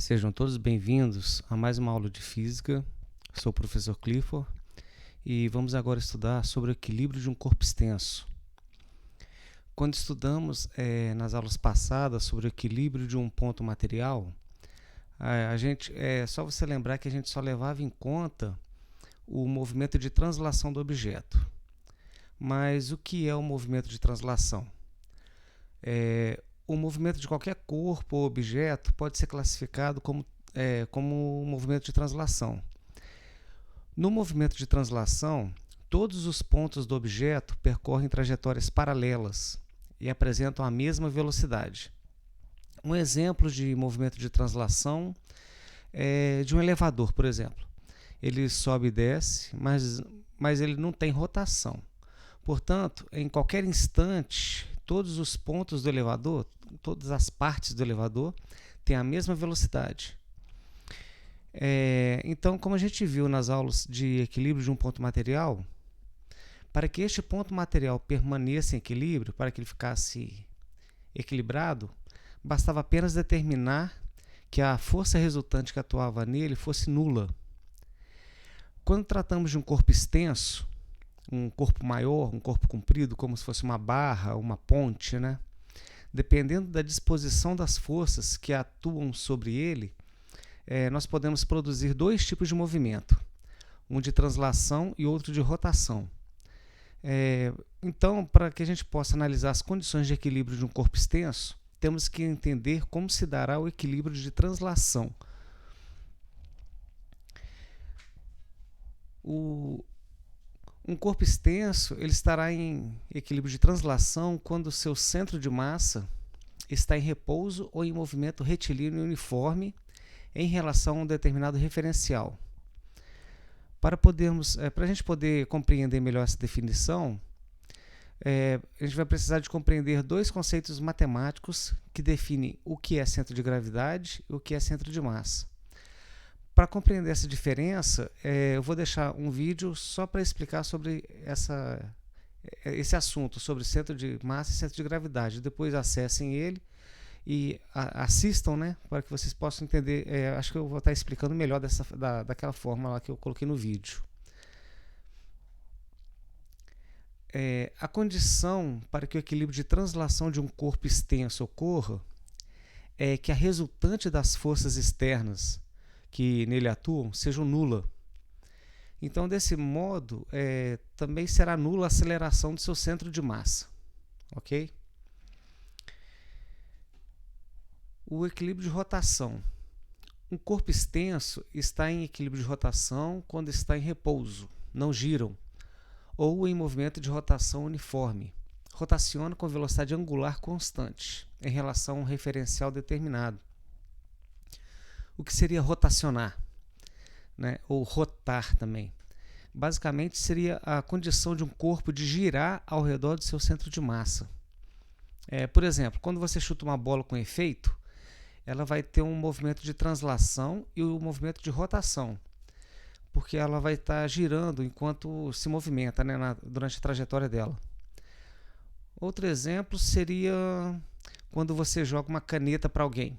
Sejam todos bem-vindos a mais uma aula de física. Sou o professor Clifford e vamos agora estudar sobre o equilíbrio de um corpo extenso. Quando estudamos nas aulas passadas sobre o equilíbrio de um ponto material, só você lembrar que a gente só levava em conta o movimento de translação do objeto. Mas o que é o movimento de translação? O movimento de qualquer corpo ou objeto pode ser classificado como um movimento de translação. No movimento de translação, todos os pontos do objeto percorrem trajetórias paralelas e apresentam a mesma velocidade. Um exemplo de movimento de translação é de um elevador, por exemplo. Ele sobe e desce, mas ele não tem rotação. Portanto, em qualquer instante, todos os pontos do elevador, todas as partes do elevador, têm a mesma velocidade. Então, como a gente viu nas aulas de equilíbrio de um ponto material, para que este ponto material permaneça em equilíbrio, para que ele ficasse equilibrado, bastava apenas determinar que a força resultante que atuava nele fosse nula. Quando tratamos de um corpo extenso, um corpo maior, um corpo comprido, como se fosse uma barra, uma ponte, né? Dependendo da disposição das forças que atuam sobre ele, nós podemos produzir dois tipos de movimento, um de translação e outro de rotação. Então, para que a gente possa analisar as condições de equilíbrio de um corpo extenso, temos que entender como se dará o equilíbrio de translação. Um corpo extenso ele estará em equilíbrio de translação quando o seu centro de massa está em repouso ou em movimento retilíneo uniforme em relação a um determinado referencial. Para a gente poder compreender melhor essa definição, a gente vai precisar de compreender dois conceitos matemáticos que definem o que é centro de gravidade e o que é centro de massa. Para compreender essa diferença, eu vou deixar um vídeo só para explicar sobre esse assunto, sobre centro de massa e centro de gravidade. Depois acessem ele e assistam, né, para que vocês possam entender. Acho que eu vou estar explicando melhor daquela forma lá que eu coloquei no vídeo. A condição para que o equilíbrio de translação de um corpo extenso ocorra é que a resultante das forças externas que nele atuam sejam nula. Então, desse modo, também será nula a aceleração do seu centro de massa. Ok? O equilíbrio de rotação. Um corpo extenso está em equilíbrio de rotação quando está em repouso, não giram, ou em movimento de rotação uniforme. Rotaciona com velocidade angular constante em relação a um referencial determinado. O que seria rotacionar, né? Ou rotar também? Basicamente seria a condição de um corpo de girar ao redor do seu centro de massa. Por exemplo, quando você chuta uma bola com efeito, ela vai ter um movimento de translação e um movimento de rotação, porque ela vai estar girando enquanto se movimenta, né, durante a trajetória dela. Outro exemplo seria quando você joga uma caneta para alguém.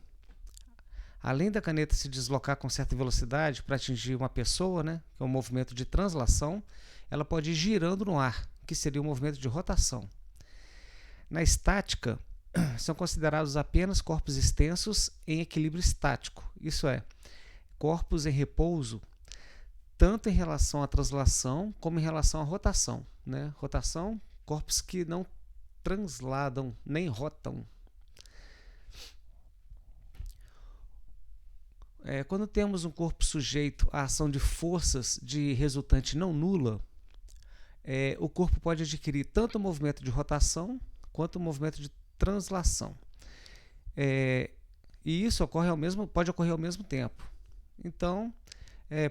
Além da caneta se deslocar com certa velocidade para atingir uma pessoa, né, que é um movimento de translação, ela pode ir girando no ar, que seria um movimento de rotação. Na estática, são considerados apenas corpos extensos em equilíbrio estático, isso é, corpos em repouso, tanto em relação à translação como em relação à rotação, né? Rotação, corpos que não transladam nem rotam. Quando temos um corpo sujeito à ação de forças de resultante não nula, o corpo pode adquirir tanto o movimento de rotação quanto o movimento de translação. E isso pode ocorrer ao mesmo tempo. Então,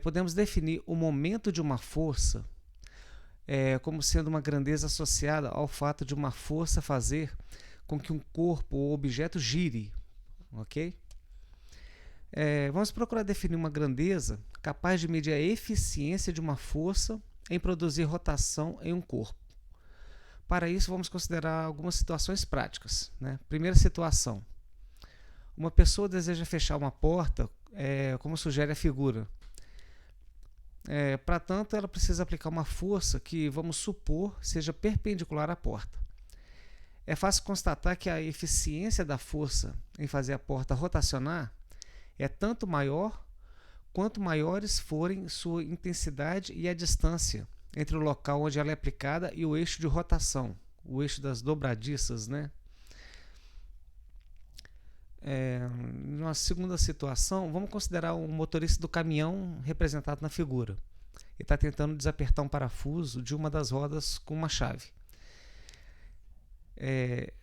podemos definir o momento de uma força como sendo uma grandeza associada ao fato de uma força fazer com que um corpo ou objeto gire. Ok? Vamos procurar definir uma grandeza capaz de medir a eficiência de uma força em produzir rotação em um corpo. Para isso, vamos considerar algumas situações práticas, né? Primeira situação. Uma pessoa deseja fechar uma porta, como sugere a figura. Para tanto, ela precisa aplicar uma força que, vamos supor, seja perpendicular à porta. É fácil constatar que a eficiência da força em fazer a porta rotacionar é tanto maior quanto maiores forem sua intensidade e a distância entre o local onde ela é aplicada e o eixo de rotação, o eixo das dobradiças, né? Numa segunda situação, vamos considerar um motorista do caminhão representado na figura. Ele está tentando desapertar um parafuso de uma das rodas com uma chave.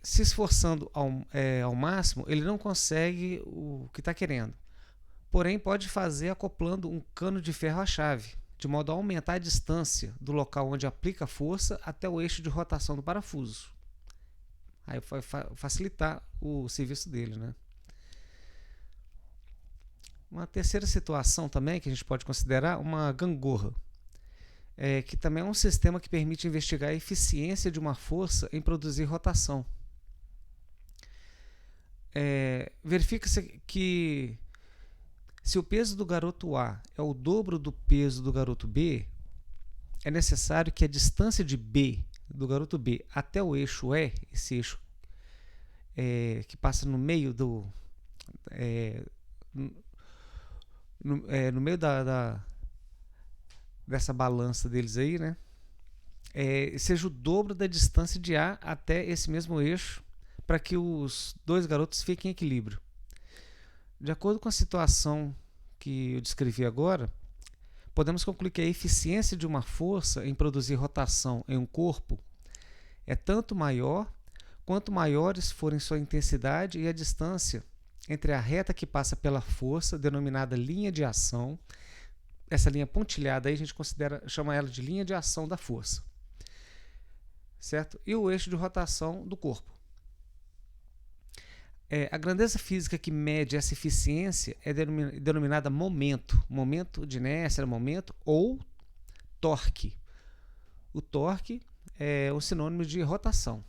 Se esforçando ao máximo, ele não consegue o que está querendo. Porém, pode fazer acoplando um cano de ferro à chave, de modo a aumentar a distância do local onde aplica a força até o eixo de rotação do parafuso. Aí vai facilitar o serviço dele, né? Uma terceira situação também que a gente pode considerar uma gangorra, que também é um sistema que permite investigar a eficiência de uma força em produzir rotação. Verifica-se que se o peso do garoto A é o dobro do peso do garoto B, é necessário que a distância de B, do garoto B, até o eixo E, esse eixo que passa no meio do... no meio dessa balança deles aí, né? Seja o dobro da distância de A até esse mesmo eixo, para que os dois garotos fiquem em equilíbrio. De acordo com a situação que eu descrevi agora, podemos concluir que a eficiência de uma força em produzir rotação em um corpo é tanto maior quanto maiores forem sua intensidade e a distância entre a reta que passa pela força, denominada linha de ação. Essa linha pontilhada aí a gente chama ela de linha de ação da força, certo? E o eixo de rotação do corpo. A grandeza física que mede essa eficiência é denominada momento, momento de inércia, momento, ou torque. O torque é o sinônimo de rotação.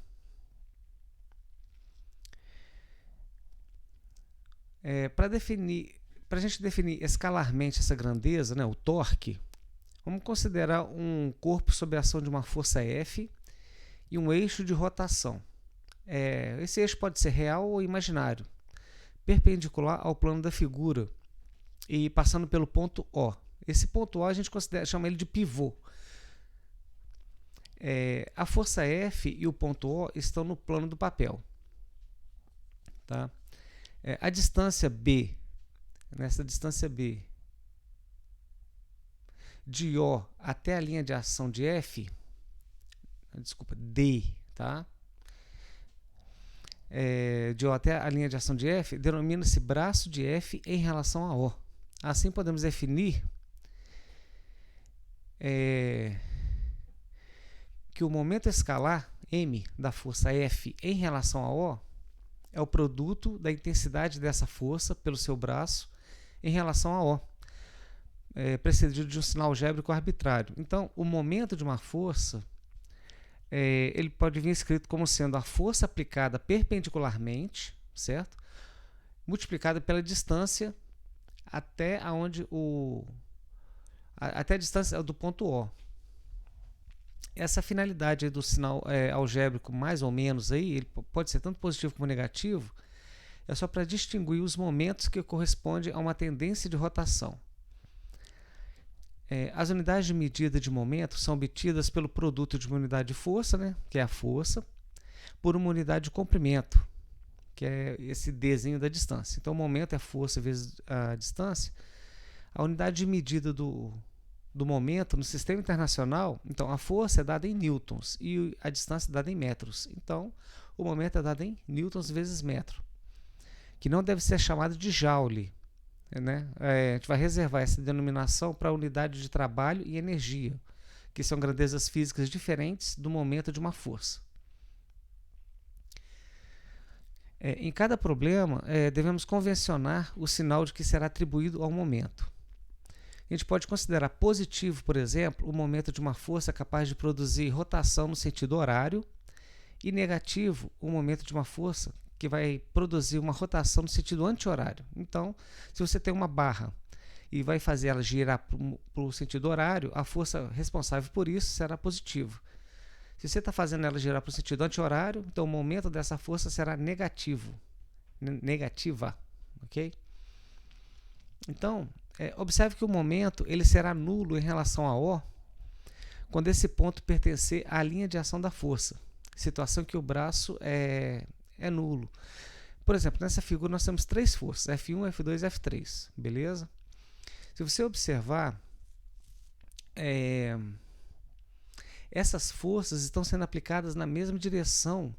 Para a gente definir escalarmente essa grandeza, né, o torque, vamos considerar um corpo sob a ação de uma força F e um eixo de rotação. Esse eixo pode ser real ou imaginário, perpendicular ao plano da figura e passando pelo ponto O. Esse ponto O a gente chama ele de pivô. A força F e o ponto O estão no plano do papel. Tá? A distância B, nessa distância B, de O até a linha de ação de F, D, tá? De O até a linha de ação de F, denomina-se braço de F em relação a O. Assim podemos definir que o momento escalar M da força F em relação a O é o produto da intensidade dessa força pelo seu braço em relação a O, precedido de um sinal algébrico arbitrário. Então, o momento de uma força ele pode vir escrito como sendo a força aplicada perpendicularmente, certo? Multiplicada pela distância até até a distância do ponto O. Essa finalidade aí do sinal algébrico, mais ou menos, aí, ele pode ser tanto positivo como negativo, é só para distinguir os momentos que correspondem a uma tendência de rotação. As unidades de medida de momento são obtidas pelo produto de uma unidade de força, né, que é a força, por uma unidade de comprimento, que é esse Dzinho da distância. Então, o momento é a força vezes a distância. A unidade de medida do momento no sistema internacional, então a força é dada em newtons e a distância é dada em metros. Então, o momento é dado em newtons vezes metro, que não deve ser chamado de joule, né? A gente vai reservar essa denominação para a unidade de trabalho e energia, que são grandezas físicas diferentes do momento de uma força. Em cada problema, devemos convencionar o sinal de que será atribuído ao momento. A gente pode considerar positivo, por exemplo, o momento de uma força capaz de produzir rotação no sentido horário, e negativo o momento de uma força que vai produzir uma rotação no sentido anti-horário. Então, se você tem uma barra e vai fazer ela girar para o sentido horário, a força responsável por isso será positiva. Se você está fazendo ela girar para o sentido anti-horário, então o momento dessa força será negativo, negativa, ok? Então, observe que o momento ele será nulo em relação a O quando esse ponto pertencer à linha de ação da força, situação que o braço é nulo. Por exemplo, nessa figura nós temos três forças, F1, F2 e F3, beleza? Se você observar, essas forças estão sendo aplicadas na mesma direção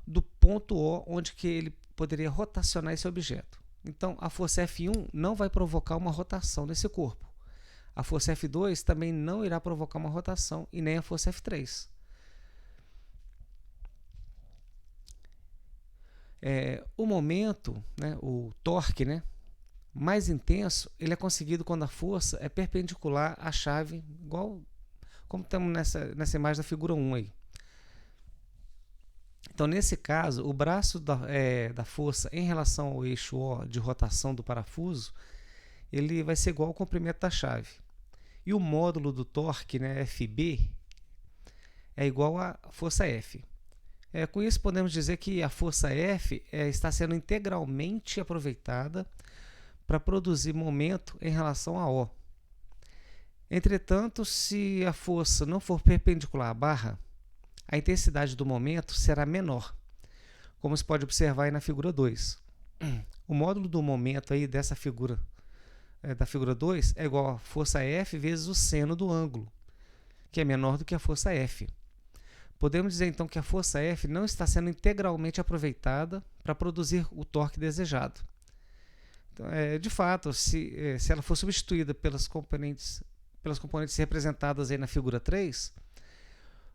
do ponto O, onde que ele poderia rotacionar esse objeto. Então, a força F1 não vai provocar uma rotação nesse corpo. A força F2 também não irá provocar uma rotação, e nem a força F3. O momento, né, o torque, né, mais intenso, ele é conseguido quando a força é perpendicular à chave, igual como estamos nessa imagem da figura 1 aí. Então, nesse caso, o braço da força em relação ao eixo O de rotação do parafuso, ele vai ser igual ao comprimento da chave. E o módulo do torque, né, FB, é igual à força F. Com isso, podemos dizer que a força F está sendo integralmente aproveitada para produzir momento em relação a O. Entretanto, se a força não for perpendicular à barra, a intensidade do momento será menor, como se pode observar aí na figura 2. O módulo do momento aí dessa figura, da figura 2, é igual a força F vezes o seno do ângulo, que é menor do que a força F. Podemos dizer então que a força F não está sendo integralmente aproveitada para produzir o torque desejado. Então, de fato, se ela for substituída pelas componentes representadas aí na figura 3,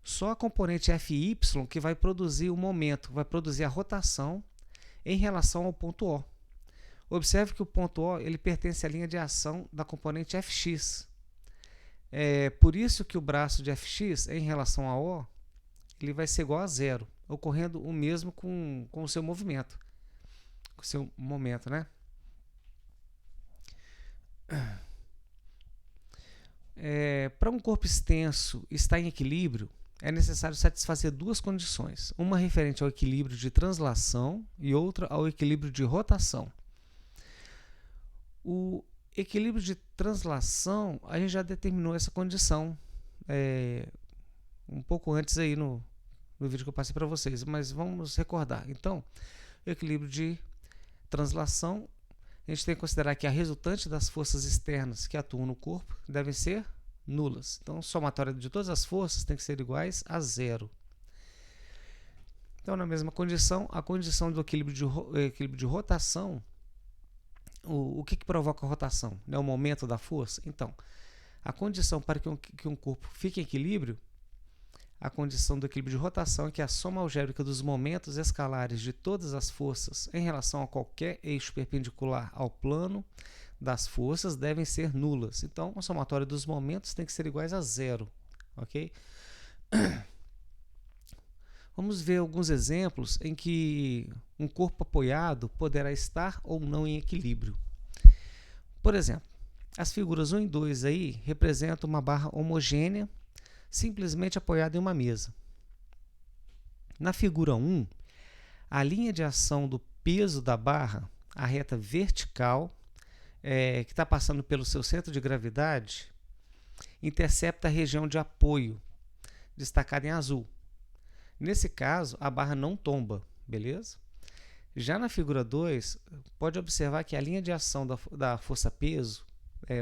só a componente Fy que vai produzir o momento, vai produzir a rotação em relação ao ponto O. Observe que o ponto O ele pertence à linha de ação da componente Fx. Por isso que o braço de Fx em relação a O ele vai ser igual a zero, ocorrendo o mesmo com o seu movimento, com o seu momento, né? Para um corpo extenso estar em equilíbrio, é necessário satisfazer duas condições, uma referente ao equilíbrio de translação e outra ao equilíbrio de rotação. O equilíbrio de translação, a gente já determinou essa condição um pouco antes aí no vídeo que eu passei para vocês, mas vamos recordar. Então, o equilíbrio de translação, a gente tem que considerar que a resultante das forças externas que atuam no corpo devem ser nulas. Então, a somatória de todas as forças tem que ser iguais a zero. Então, na mesma condição, a condição do equilíbrio de rotação, o que provoca a rotação? Né? O momento da força? Então, a condição para que um corpo fique em equilíbrio, a condição do equilíbrio de rotação é que a soma algébrica dos momentos escalares de todas as forças em relação a qualquer eixo perpendicular ao plano das forças devem ser nulas. Então, a somatória dos momentos tem que ser iguais a zero. Ok? Vamos ver alguns exemplos em que um corpo apoiado poderá estar ou não em equilíbrio. Por exemplo, as figuras 1 e 2 aí representam uma barra homogênea simplesmente apoiada em uma mesa. Na figura 1, a linha de ação do peso da barra, a reta vertical, que está passando pelo seu centro de gravidade, intercepta a região de apoio, destacada em azul. Nesse caso, a barra não tomba, beleza? Já na figura 2, pode observar que a linha de ação da força-peso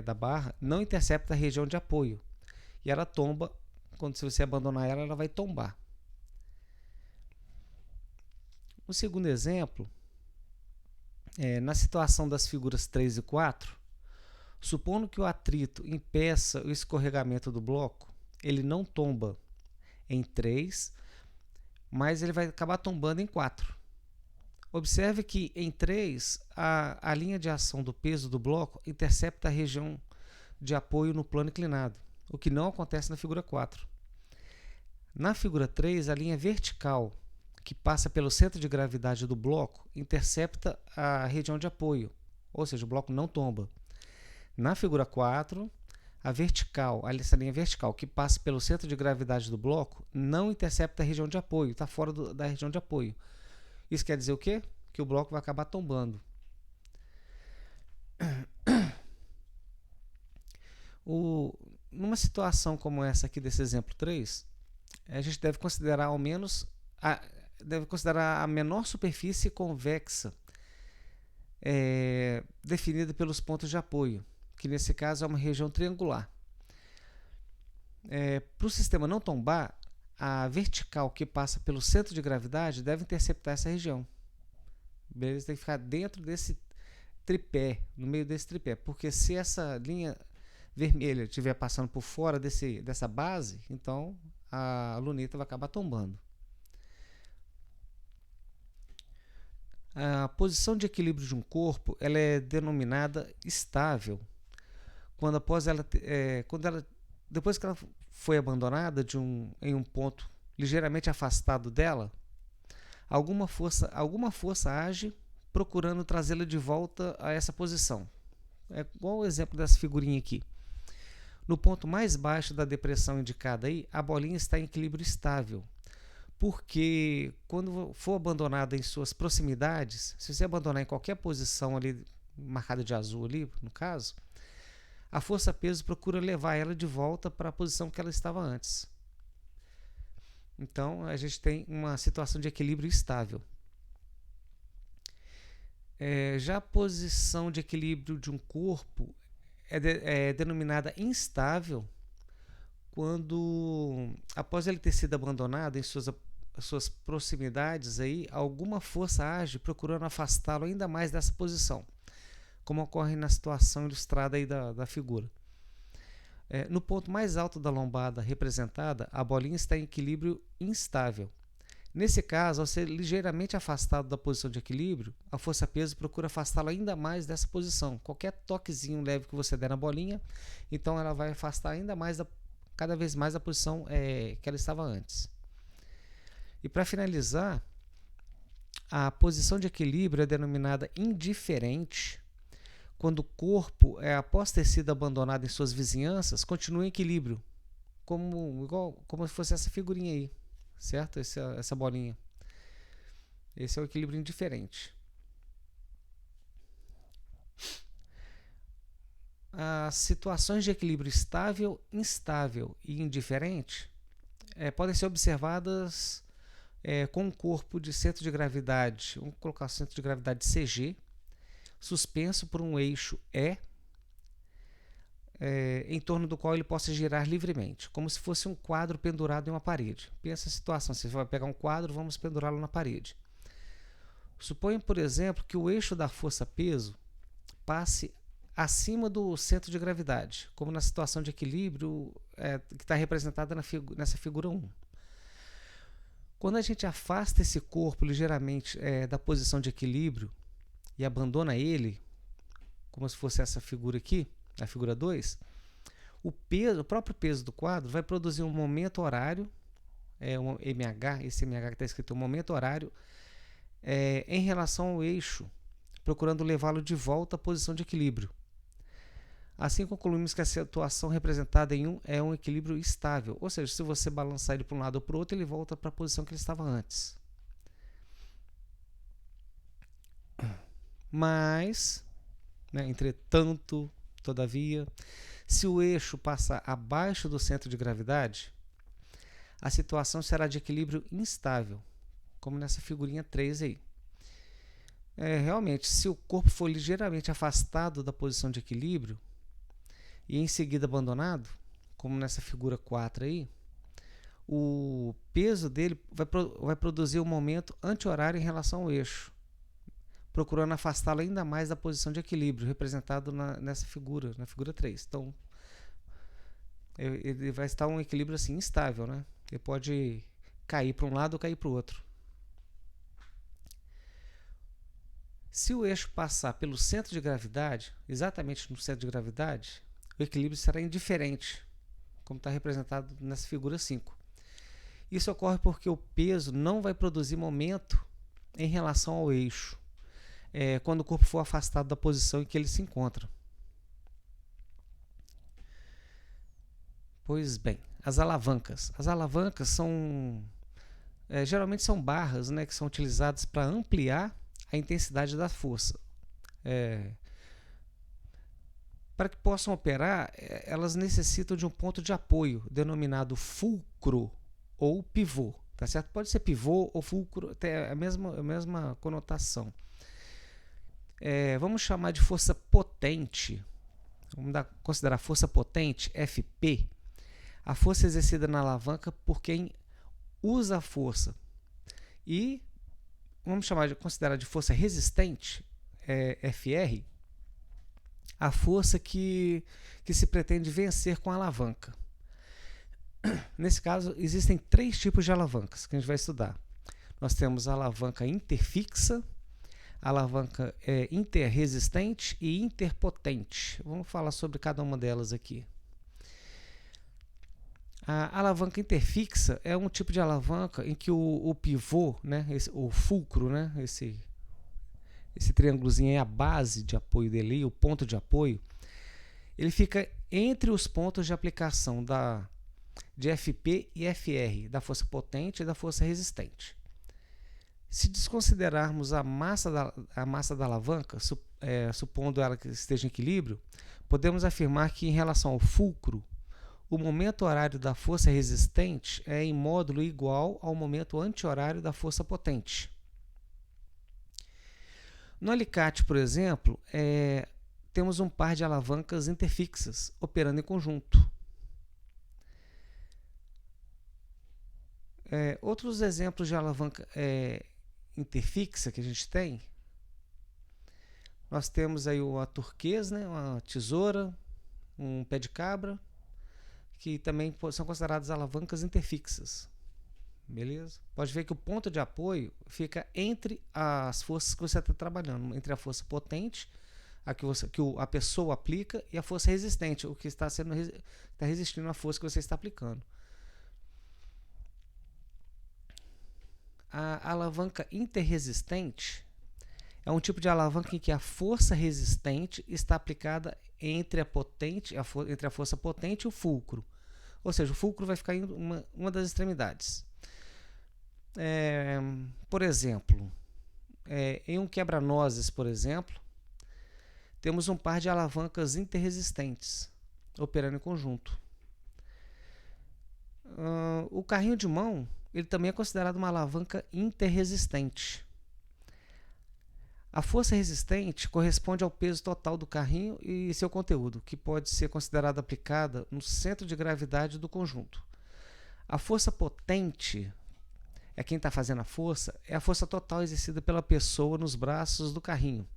da barra não intercepta a região de apoio, e ela tomba. Quando se você abandonar ela, ela vai tombar. O segundo exemplo, na situação das figuras 3 e 4, supondo que o atrito impeça o escorregamento do bloco, ele não tomba em 3, mas ele vai acabar tombando em 4. Observe que em 3, a linha de ação do peso do bloco intercepta a região de apoio no plano inclinado, o que não acontece na figura 4. Na figura 3, a linha vertical, que passa pelo centro de gravidade do bloco intercepta a região de apoio, ou seja, o bloco não tomba. Na figura 4, essa linha vertical que passa pelo centro de gravidade do bloco não intercepta a região de apoio, está fora da região de apoio. Isso quer dizer o quê? Que o bloco vai acabar tombando. Numa situação como essa aqui desse exemplo 3, a gente deve considerar ao menos a menor superfície convexa definida pelos pontos de apoio, que nesse caso é uma região triangular. Para o sistema não tombar, a vertical que passa pelo centro de gravidade deve interceptar essa região. Beleza? Tem que ficar dentro desse tripé, no meio desse tripé, porque se essa linha vermelha estiver passando por fora dessa base, então a luneta vai acabar tombando. A posição de equilíbrio de um corpo ela é denominada estável depois que ela foi abandonada em um ponto ligeiramente afastado dela, alguma força age procurando trazê-la de volta a essa posição. É igual o exemplo dessa figurinha aqui. No ponto mais baixo da depressão indicada aí, a bolinha está em equilíbrio estável, porque quando for abandonada em suas proximidades, se você abandonar em qualquer posição ali marcada de azul ali, no caso, a força-peso procura levar ela de volta para a posição que ela estava antes. Então, a gente tem uma situação de equilíbrio estável. Já a posição de equilíbrio de um corpo é denominada instável quando, após ele ter sido abandonado em suas proximidades, aí, alguma força age procurando afastá-lo ainda mais dessa posição, como ocorre na situação ilustrada aí da figura. No ponto mais alto da lombada representada, a bolinha está em equilíbrio instável. Nesse caso, ao ser ligeiramente afastado da posição de equilíbrio, a força-peso procura afastá-lo ainda mais dessa posição. Qualquer toquezinho leve que você der na bolinha, então ela vai afastar ainda mais, cada vez mais a posição que ela estava antes. E para finalizar, a posição de equilíbrio é denominada indiferente quando o corpo, após ter sido abandonado em suas vizinhanças, continua em equilíbrio, como se fosse essa figurinha aí, certo? Essa bolinha. Esse é o equilíbrio indiferente. As situações de equilíbrio estável, instável e indiferente podem ser observadas com um corpo de centro de gravidade, vamos colocar o centro de gravidade CG, suspenso por um eixo em torno do qual ele possa girar livremente, como se fosse um quadro pendurado em uma parede. Pensa a situação, você vai pegar um quadro, vamos pendurá-lo na parede. Suponha, por exemplo, que o eixo da força-peso passe acima do centro de gravidade, como na situação de equilíbrio que está representada nessa figura 1. Quando a gente afasta esse corpo ligeiramente da posição de equilíbrio e abandona ele, como se fosse essa figura aqui, a figura 2, o próprio peso do quadro vai produzir um momento horário, um mh, esse mh que está escrito, um momento horário, em relação ao eixo, procurando levá-lo de volta à posição de equilíbrio. Assim concluímos que a situação representada em 1 é um equilíbrio estável, ou seja, se você balançar ele para um lado ou para o outro, ele volta para a posição que ele estava antes. Mas, entretanto, todavia, se o eixo passar abaixo do centro de gravidade, a situação será de equilíbrio instável, como nessa figurinha 3 aí. Realmente, se o corpo for ligeiramente afastado da posição de equilíbrio e em seguida abandonado, como nessa figura 4 aí, o peso dele vai produzir um momento anti-horário em relação ao eixo, procurando afastá-lo ainda mais da posição de equilíbrio, representado nessa figura, na figura 3. Então, ele vai estar um equilíbrio assim, instável, né? Ele pode cair para um lado ou cair para o outro. Se o eixo passar pelo centro de gravidade, exatamente no centro de gravidade, o equilíbrio será indiferente, como está representado nessa figura 5. Isso ocorre porque o peso não vai produzir momento em relação ao eixo, quando o corpo for afastado da posição em que ele se encontra. Pois bem, as alavancas. As alavancas geralmente são barras, né, que são utilizadas para ampliar a intensidade da força. Para que possam operar, elas necessitam de um ponto de apoio, denominado fulcro ou pivô. Tá certo? Pode ser pivô ou fulcro, tem a mesma conotação. Vamos chamar de força potente. Vamos considerar força potente, FP, a força exercida na alavanca por quem usa a força. E vamos considerar de força resistente, FR, a força que se pretende vencer com a alavanca. Nesse caso, existem 3 tipos de alavancas que a gente vai estudar. Nós temos a alavanca interfixa, a alavanca interresistente e interpotente. Vamos falar sobre cada uma delas aqui. A alavanca interfixa é um tipo de alavanca em que o pivô, né, o fulcro, né, esse triângulozinho é a base de apoio dele, o ponto de apoio, ele fica entre os pontos de aplicação de FP e FR, da força potente e da força resistente. Se desconsiderarmos a massa da alavanca, supondo ela que esteja em equilíbrio, podemos afirmar que, em relação ao fulcro, o momento horário da força resistente é em módulo igual ao momento anti-horário da força potente. No alicate, por exemplo, temos um par de alavancas interfixas operando em conjunto. Outros exemplos de alavanca interfixa que a gente tem, nós temos aí a turquesa, né, uma tesoura, um pé de cabra, que também são consideradas alavancas interfixas. Beleza? Pode ver que o ponto de apoio fica entre as forças que você está trabalhando, entre a força potente, que a pessoa aplica, e a força resistente, o que está resistindo à força que você está aplicando. A alavanca interresistente é um tipo de alavanca em que a força resistente está aplicada entre a força potente e o fulcro. Ou seja, o fulcro vai ficar em uma das extremidades. Por exemplo, em um quebra-nozes, por exemplo, temos um par de alavancas interresistentes operando em conjunto. O carrinho de mão, ele também é considerado uma alavanca interresistente. A força resistente corresponde ao peso total do carrinho e seu conteúdo, que pode ser considerada aplicada no centro de gravidade do conjunto. A força potente quem está fazendo a força, é a força total exercida pela pessoa nos braços do carrinho.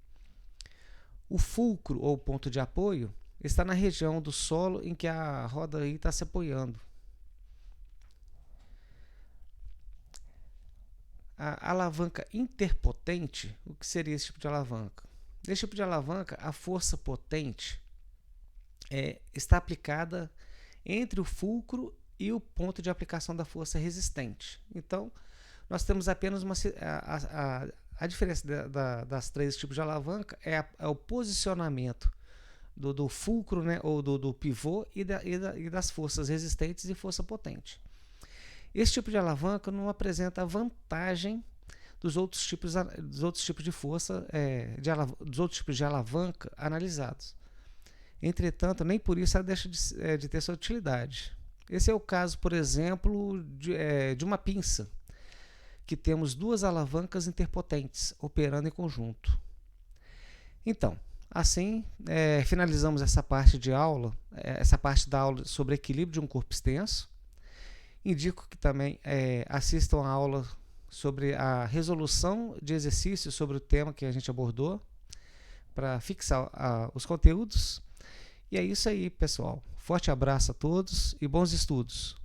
O fulcro, ou ponto de apoio, está na região do solo em que a roda está se apoiando. A alavanca interpotente, o que seria esse tipo de alavanca? Nesse tipo de alavanca, a força potente está aplicada entre o fulcro e o ponto de aplicação da força resistente. Então, nós temos apenas a diferença das 3 tipos de alavanca é o posicionamento do fulcro, né, ou do pivô e das forças resistentes e força potente. Esse tipo de alavanca não apresenta vantagem dos outros tipos de força, dos outros tipos de alavanca analisados. Entretanto, nem por isso ela deixa de ter sua utilidade. Esse é o caso, por exemplo, de uma pinça, que temos 2 alavancas interpotentes operando em conjunto. Então, assim, finalizamos essa parte da aula sobre equilíbrio de um corpo extenso. Indico que também assistam a aula sobre a resolução de exercícios sobre o tema que a gente abordou, para fixar os conteúdos. E é isso aí, pessoal. Forte abraço a todos e bons estudos!